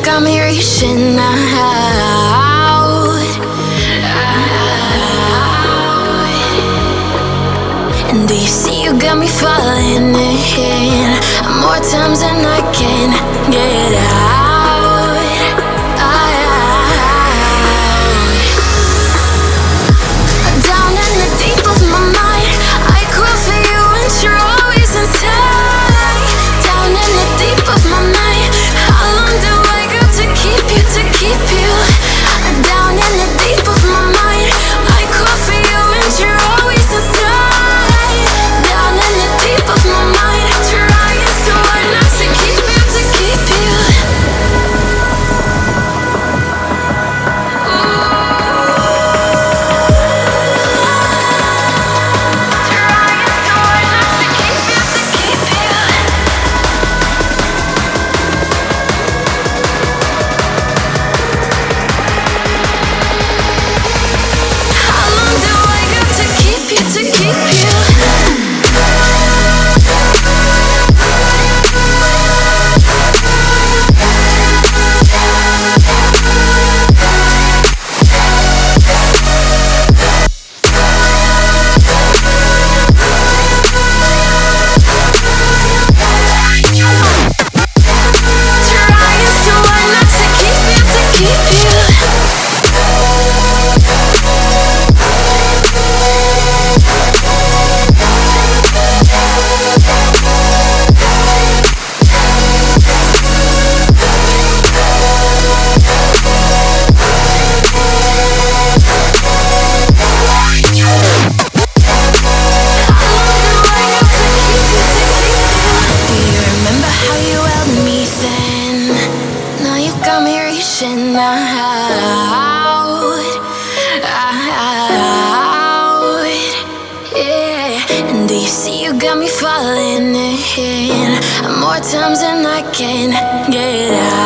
got me reaching out. And do you see you got me falling in more times than I can get out. Down in the deep of my mind, I crawl for you and you're always inside. Down in the deep of my mind, how long do I got to keep you, to keep you? Down in the deep of my mind, I crawl for you and you're always inside. Down in the deep of my mind, trying so hard not to keep you, to keep you. How long do I got to keep you, to keep you? Trying so hard not to keep you, to keep you. Remember how you held me then? Now you got me reaching out. Yeah. And do you see you got me falling in more times than I can get out.